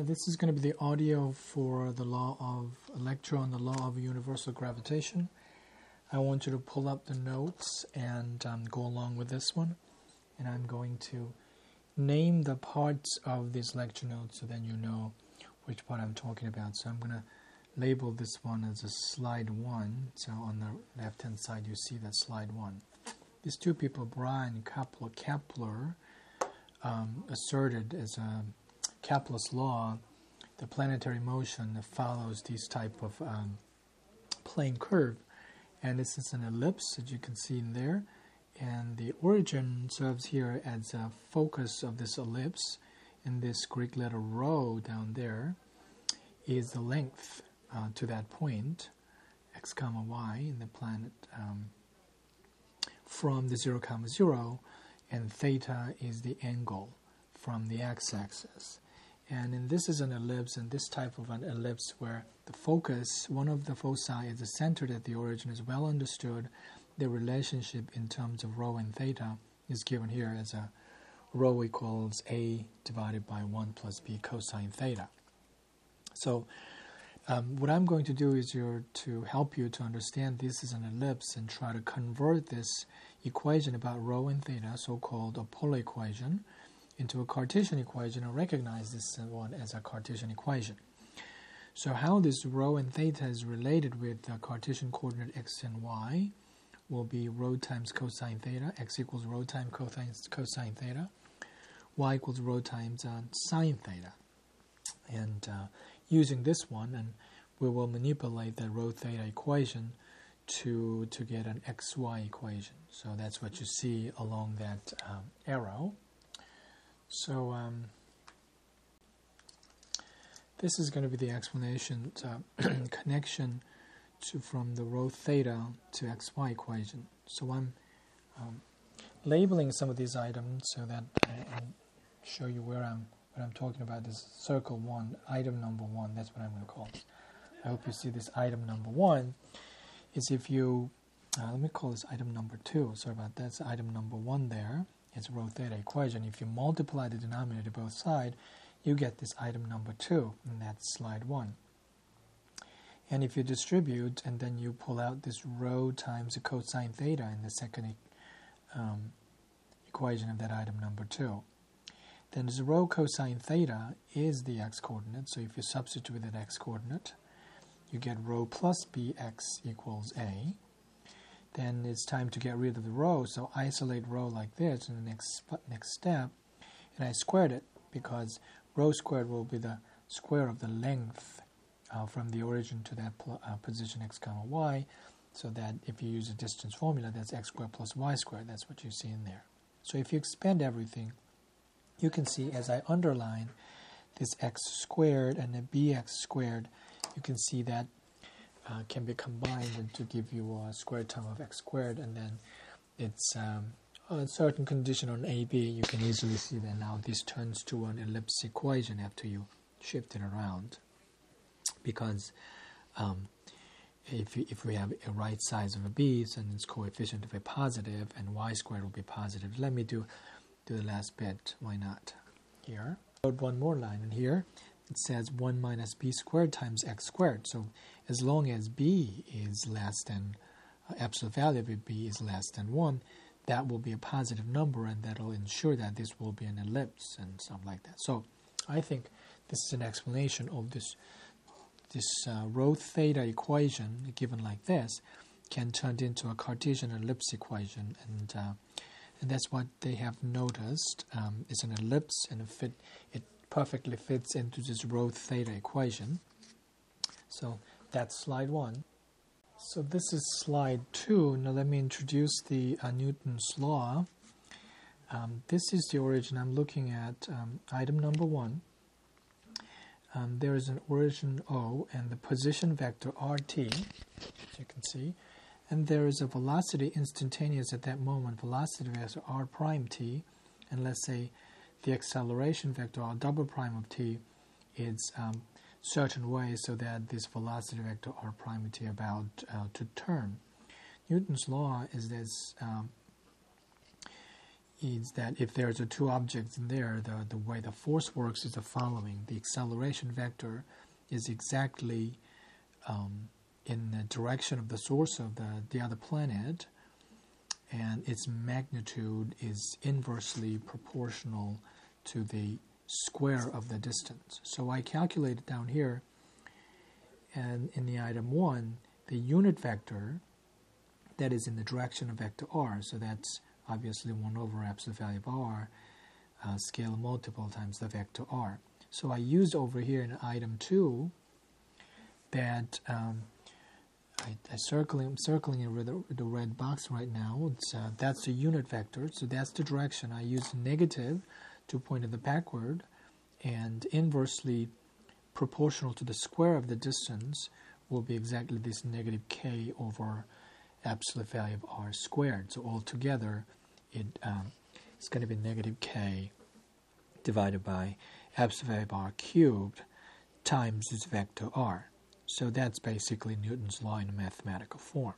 This is going to be the audio for the lecture on the law of universal gravitation. I want you to pull up the notes and go along with this one. And I'm going to name the parts of this lecture notes so then you know which part I'm talking about. So I'm going to label this one as a slide 1. So on the left-hand side you see that slide 1. These two people, Brian and Kepler, asserted as a Kepler's law, the planetary motion follows this type of plane curve, and this is an ellipse that you can see in there, and the origin serves here as a focus of this ellipse, and this Greek letter rho down there is the length to that point, x comma y in the planet from the 0 comma 0, and theta is the angle from the x-axis. And this is an ellipse, and this type of an ellipse where the focus, one of the foci is centered at the origin, is well understood. The relationship in terms of rho and theta is given here as a rho equals a divided by 1 plus b cosine theta. So what I'm going to do is to help you to understand this is an ellipse and try to convert this equation about rho and theta, so-called a polar equation, into a Cartesian equation and recognize this one as a Cartesian equation. So how this rho and theta is related with the Cartesian coordinate x and y will be rho times cosine theta, x equals rho times cosine theta, y equals rho times sine theta. And using this one, and we will manipulate the rho theta equation to get an xy equation. So that's what you see along that arrow. So this is going to be the explanation, connection from the rho theta to xy equation. So I'm labeling some of these items so that I show you what I'm talking about. This circle 1, item number 1. That's what I'm going to call it. I hope you see this item number 1. Is if you let me call this item number 2. Sorry about that. That's item number 1 there. It's rho theta equation. If you multiply the denominator both sides, you get this item number 2, and that's slide 1. And if you distribute and then you pull out this rho times the cosine theta in the second equation of that item number 2, then this rho cosine theta is the x-coordinate. So if you substitute with that x-coordinate, you get rho plus bx equals a. Then it's time to get rid of the rho, so isolate rho like this in the next step, and I squared it because rho squared will be the square of the length from the origin to that position x comma y, so that if you use a distance formula, that's x squared plus y squared. That's what you see in there. So if you expand everything, you can see as I underline this x squared and the bx squared, you can see that can be combined to give you a square term of x squared, and then it's a certain condition on AB. You can easily see that now this turns to an ellipse equation after you shift it around, because if we have a right size of a b, then its coefficient of a positive, and y squared will be positive. Let me do the last bit. Why not? Here, one more line, and here it says 1 minus b squared times x squared. So as long as b is less than, absolute value of b is less than 1, that will be a positive number, and that will ensure that this will be an ellipse and stuff like that. So I think this is an explanation of this rho theta equation given like this can turn into a Cartesian ellipse equation, and that's what they have noticed. It's an ellipse, and it perfectly fits into this rho theta equation. So that's slide 1. So this is slide 2. Now let me introduce the Newton's law. This is the origin. I'm looking at item number 1. There is an origin O and the position vector RT, as you can see, and there is a velocity instantaneous at that moment, velocity vector R prime t, and let's say the acceleration vector R double prime of t is certain way so that this velocity vector R prime t about to turn. Newton's law is this: is that if there's two objects in there, the way the force works is the following. The acceleration vector is exactly in the direction of the source of the other planet, and its magnitude is inversely proportional to the square of the distance. So I calculated down here, and in the item 1, the unit vector that is in the direction of vector r, so that's obviously 1 over absolute value of r, scalar multiple times the vector r. So I used over here in item 2 that I'm circling it with the red box right now. That's the unit vector, so that's the direction. I use negative to point it backward, and inversely proportional to the square of the distance will be exactly this negative k over absolute value of r squared. So altogether, it's going to be negative k divided by absolute value of r cubed times this vector r. So that's basically Newton's law in a mathematical form.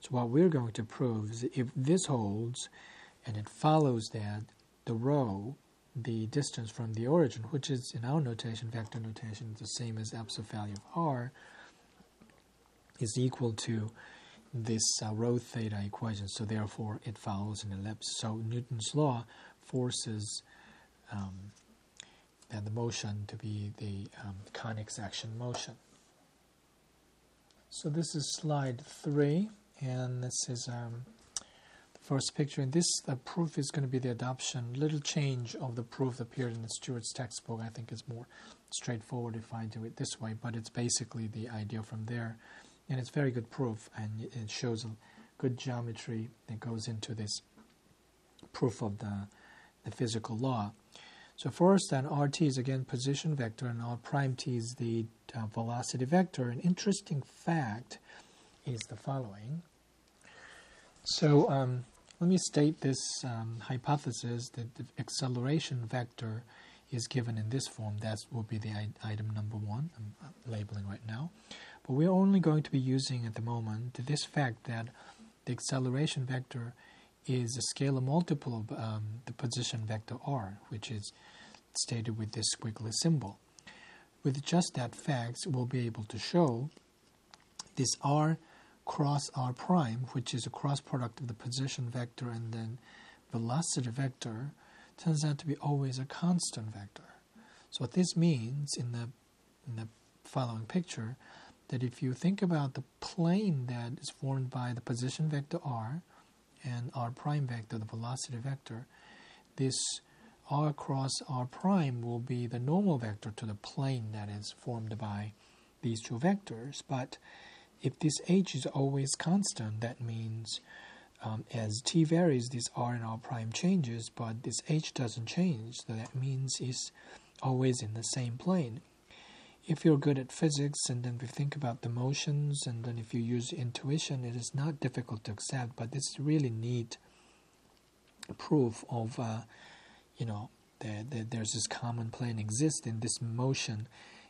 So what we're going to prove is that if this holds, and it follows that the rho, the distance from the origin, which is in our notation, vector notation, the same as absolute value of r, is equal to this rho theta equation. So therefore it follows an ellipse. So Newton's law forces the motion to be the conic action motion. So this is slide 3, and this is the first picture. And this proof is going to be the adoption. Little change of the proof appeared in the Stewart's textbook. I think it's more straightforward if I do it this way, but it's basically the idea from there. And it's very good proof, and it shows a good geometry that goes into this proof of the physical law. So first, then, RT is again position vector, and R prime T is the velocity vector. An interesting fact is the following. So let me state this hypothesis that the acceleration vector is given in this form. That will be the item number 1 I'm labeling right now. But we're only going to be using at the moment this fact that the acceleration vector is a scalar multiple of the position vector r, which is stated with this squiggly symbol. With just that fact, we'll be able to show this r cross r prime, which is a cross product of the position vector and then velocity vector, turns out to be always a constant vector. So what this means in the following picture, that if you think about the plane that is formed by the position vector r and r prime vector, the velocity vector, this r cross r prime will be the normal vector to the plane that is formed by these two vectors. But if this h is always constant, that means as t varies, this r and r prime changes, but this h doesn't change. So that means it's always in the same plane. If you're good at physics, and then we think about the motions, and then if you use intuition, it is not difficult to accept, but this is really neat proof of, that there's this common plane exists, and this motion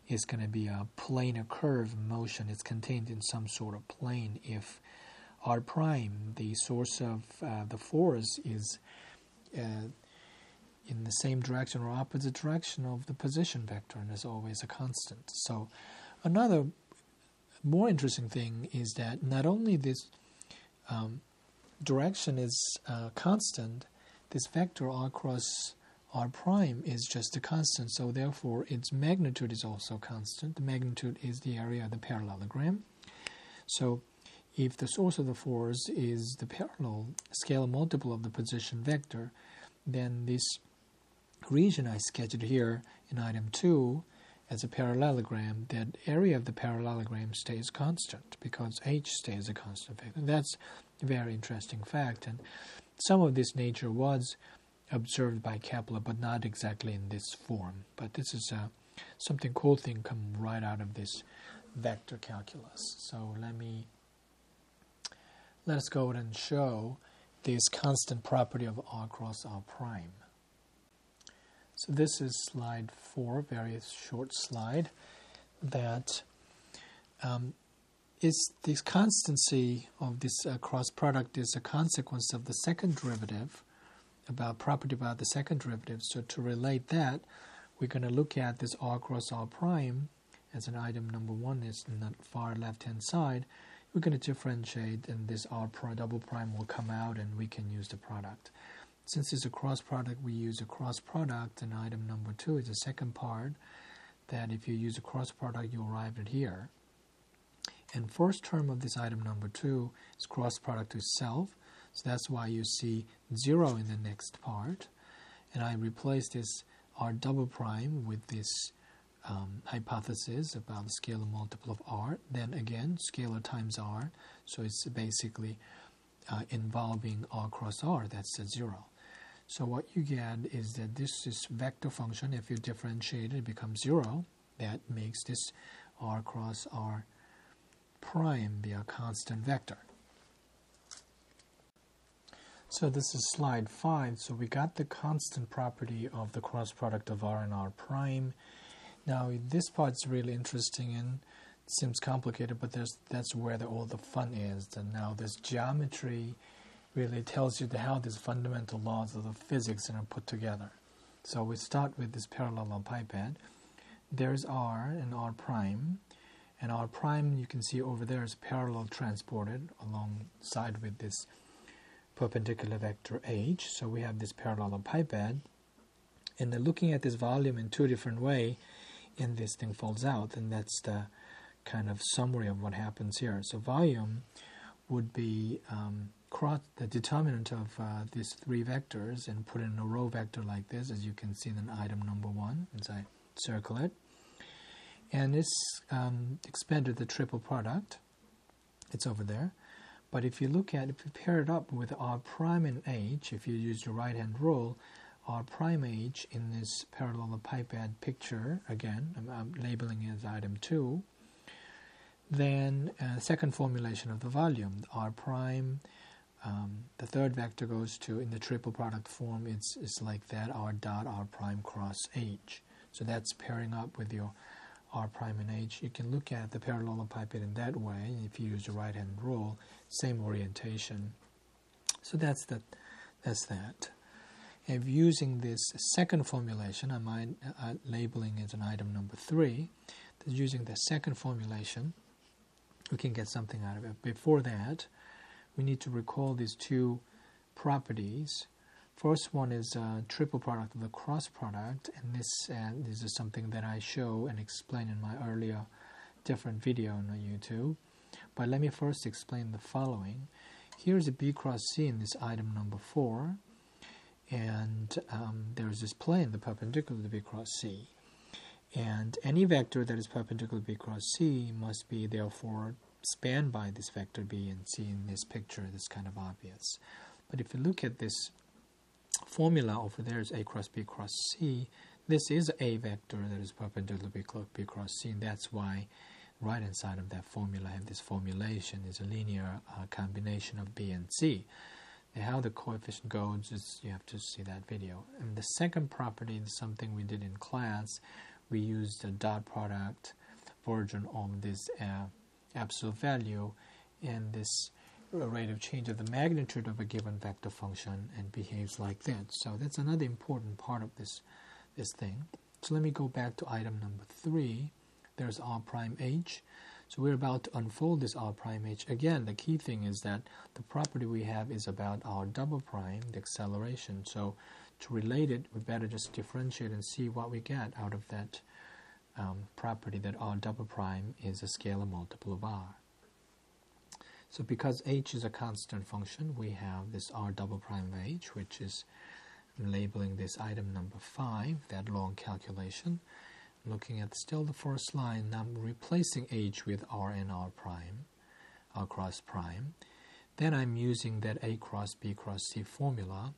is going to be a planar curve motion. It's contained in some sort of plane if r prime, the source of the force, is in the same direction or opposite direction of the position vector, and is always a constant. So another more interesting thing is that not only this direction is constant, this vector r cross r prime is just a constant, so therefore its magnitude is also constant. The magnitude is the area of the parallelogram. So if the source of the force is the parallel scalar multiple of the position vector, then this region I sketched here in item 2 as a parallelogram, that area of the parallelogram stays constant because h stays a constant vector. And that's a very interesting fact, and some of this nature was observed by Kepler, but not exactly in this form. But this is something cool thing come right out of this vector calculus. So let us go ahead and show this constant property of r cross r prime. So this is slide 4, very short slide, that is this constancy of this cross product is a consequence of the second derivative about property about the second derivative. So to relate that, we're going to look at this r cross r prime as an item number 1 is in the far left-hand side. We're going to differentiate, and this r double prime will come out, and we can use the product. Since it's a cross product, we use a cross product, and item number 2 is the second part, that if you use a cross product, you arrive at here. And first term of this item number 2 is cross product to itself, so that's why you see 0 in the next part. And I replace this r double prime with this hypothesis about the scalar multiple of r. Then again, scalar times r, so it's basically involving r cross r, that's a 0. So what you get is that this is vector function. If you differentiate it, it becomes 0. That makes this r cross r prime be a constant vector. So this is slide 5. So we got the constant property of the cross product of r and r prime. Now this part's really interesting and seems complicated, but that's where all the fun is. And now this geometry really tells you how these fundamental laws of the physics are put together. So we start with this parallelepiped. There's r and r prime. And r prime, you can see over there, is parallel transported alongside with this perpendicular vector h. So we have this parallelepiped. And then looking at this volume in two different ways, and this thing folds out. And that's the kind of summary of what happens here. So volume would be the determinant of these three vectors and put in a row vector like this, as you can see in item number 1 as I circle it. And it's expanded the triple product. It's over there. But if you pair it up with r prime and h, if you use your right-hand rule, r prime h in this parallelepiped picture, again, I'm labeling it as item 2, then second formulation of the volume, r prime, the third vector goes to, in the triple product form, it's like that, r dot r prime cross h. So that's pairing up with your r prime and h. You can look at the parallelepiped in that way. If you use the right-hand rule, same orientation. So that's that. If using this second formulation, I'm labeling it as an item number 3. Using the second formulation, we can get something out of it. Before that, we need to recall these two properties. First one is triple product of the cross product, and this is something that I show and explain in my earlier different video on YouTube. But let me first explain the following. Here's a b cross c in this item number 4, and there's this plane, the perpendicular to b cross c. And any vector that is perpendicular to b cross c must be therefore spanned by this vector b and c in this picture. That's kind of obvious. But if you look at this formula over there, is a cross b cross c. This is a vector that is perpendicular to b cross c, and that's why right inside of that formula I have this formulation is a linear combination of b and c. And how the coefficient goes is you have to see that video. And the second property is something we did in class. We used a dot product version of this absolute value and this rate of change of the magnitude of a given vector function, and behaves like that. So that's another important part of this thing. So let me go back to item number 3. There's r prime h. So we're about to unfold this r prime h. Again, the key thing is that the property we have is about r double prime, the acceleration. So to relate it, we better just differentiate and see what we get out of that property that r double prime is a scalar multiple of r. So because h is a constant function, we have this r double prime of h, which is, I'm labeling this item number 5, that long calculation. Looking at still the first line, I'm replacing h with r and r prime, r cross prime. Then I'm using that a cross b cross c formula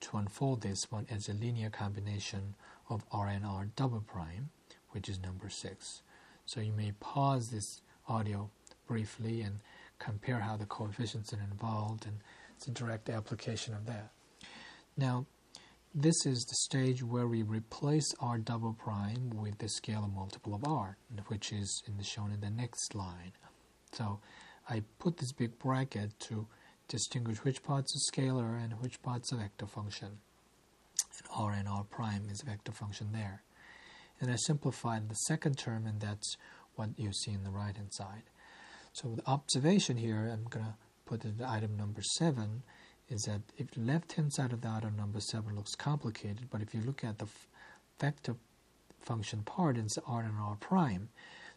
to unfold this one as a linear combination of r and r double prime, which is number 6. So you may pause this audio briefly and compare how the coefficients are involved, and it's a direct application of that. Now, this is the stage where we replace r double prime with the scalar multiple of r, which is shown in the next line. So I put this big bracket to distinguish which part's a scalar and which part's a vector function. And r and r prime is a vector function there. And I simplified the second term, and that's what you see in the right-hand side. So the observation here, I'm going to put it at item number 7, is that if the left-hand side of the item number 7 looks complicated, but if you look at the vector function part, it's r and r prime.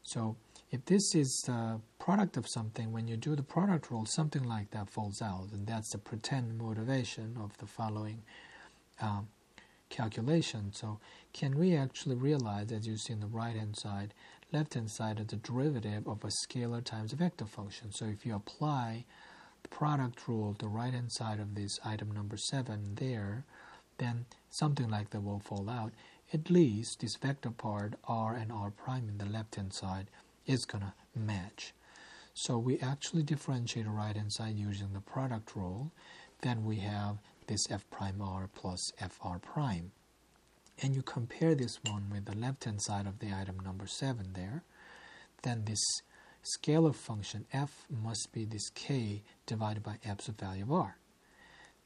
So if this is the product of something, when you do the product rule, something like that falls out, and that's the pretend motivation of the following calculation. So can we actually realize, as you see in the right-hand side, left-hand side is the derivative of a scalar times a vector function. So if you apply the product rule to the right-hand side of this item number 7 there, then something like that will fall out. At least this vector part, r and r prime in the left-hand side, is going to match. So we actually differentiate the right-hand side using the product rule. Then we have this f prime r plus fr prime. And you compare this one with the left-hand side of the item number 7 there. Then this scalar function f must be this k divided by absolute value of r.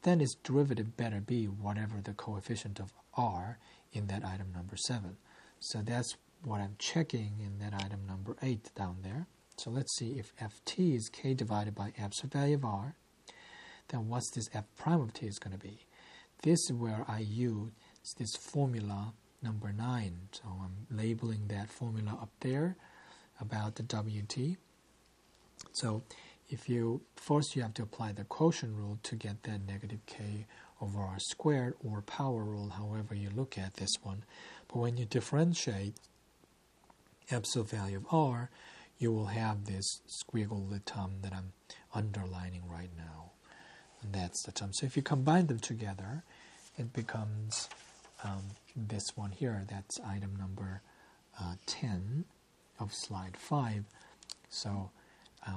Then its derivative better be whatever the coefficient of r in that item number 7. So that's what I'm checking in that item number 8 down there. So let's see if ft is k divided by absolute value of r, then what's this f prime of t is going to be? This is where I use this formula number 9. So I'm labeling that formula up there about the wt. So if you first you have to apply the quotient rule to get that negative k over r squared, or power rule, however you look at this one. But when you differentiate absolute value of r, you will have this squiggly term that I'm underlining right now. And that's the term. So if you combine them together, it becomes this one here. That's item number 10 of slide 5. So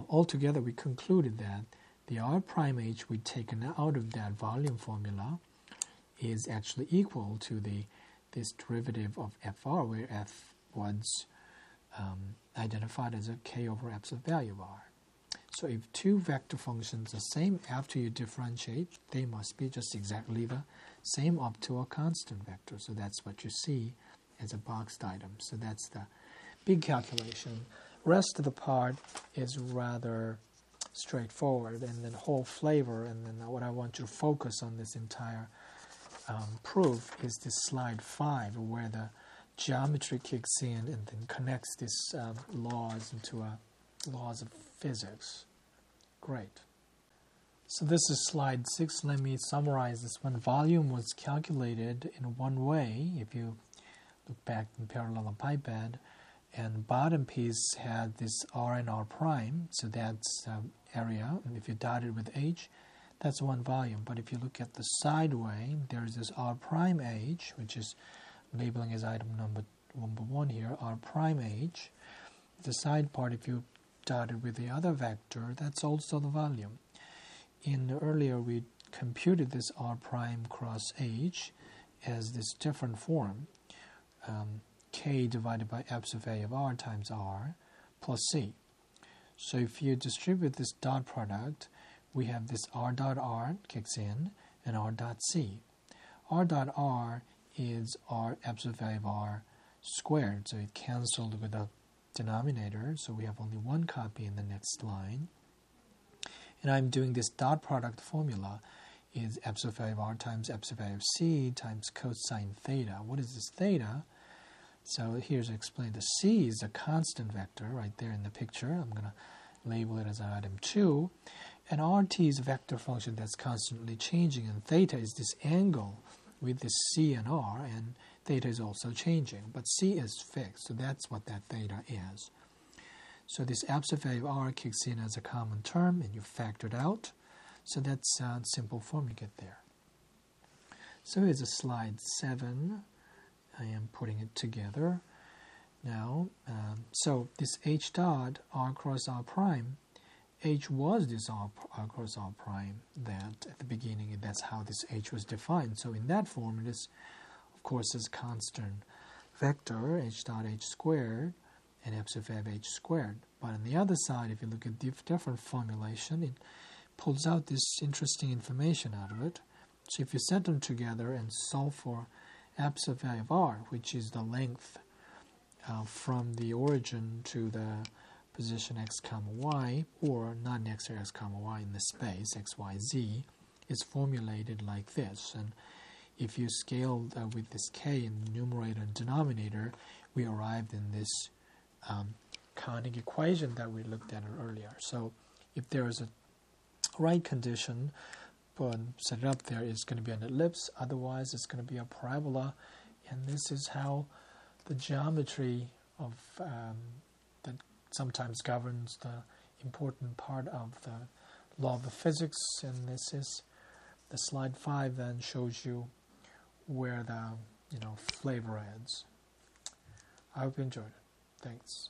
altogether we concluded that the r prime h we'd taken out of that volume formula is actually equal to this derivative of fr, where f was identified as a k over absolute value of r. So if two vector functions are the same after you differentiate, they must be just exactly the same up to a constant vector. So that's what you see as a boxed item. So that's the big calculation. Rest of the part is rather straightforward, and then whole flavor, and then what I want you to focus on this entire proof is this slide 5, where the geometry kicks in and then connects these laws into laws of physics. Great. So this is slide 6. Let me summarize this one. Volume was calculated in one way. If you look back in parallelepiped, and bottom piece had this r and r prime, so that's area. And if you dot it with h, that's one volume. But if you look at the side way, there's this r prime h, which is labeling as item number 1 here, r prime h. The side part, if you dot it with the other vector, that's also the volume. Earlier we computed this r prime cross h as this different form, k divided by absolute value of r times r plus c. So if you distribute this dot product, we have this r dot r kicks in and r dot c. R dot r is r absolute value of r squared, so it canceled with the denominator, so we have only one copy in the next line. And I'm doing this dot product formula is absolute value of r times absolute value of c times cosine theta. What is this theta? So here's explained. The c is a constant vector right there in the picture. I'm going to label it as item 2. And rt is a vector function that's constantly changing, and theta is this angle with this c and r, and theta is also changing. But c is fixed, so that's what that theta is. So this absolute value of r kicks in as a common term, and you factor it out. So that's a simple form you get there. So here's a slide 7. I am putting it together now. So this h dot r cross r prime, h was this r cross r prime that at the beginning, and that's how this h was defined. So in that form, it is, of course, this constant vector h dot h squared and absolute value of h squared. But on the other side, if you look at different formulation, it pulls out this interesting information out of it. So if you set them together and solve for absolute value of r, which is the length from the origin to the position x comma y, or non-x or x comma y in the space x, y, z, is formulated like this. And if you scale with this k in the numerator and denominator, we arrived in this conic equation that we looked at earlier. So if there is a right condition, but set it up there, it's going to be an ellipse, otherwise it's going to be a parabola, and this is how the geometry of that sometimes governs the important part of the law of the physics, and this is the slide 5 then shows you where the flavor ends. I hope you enjoyed it. Thanks.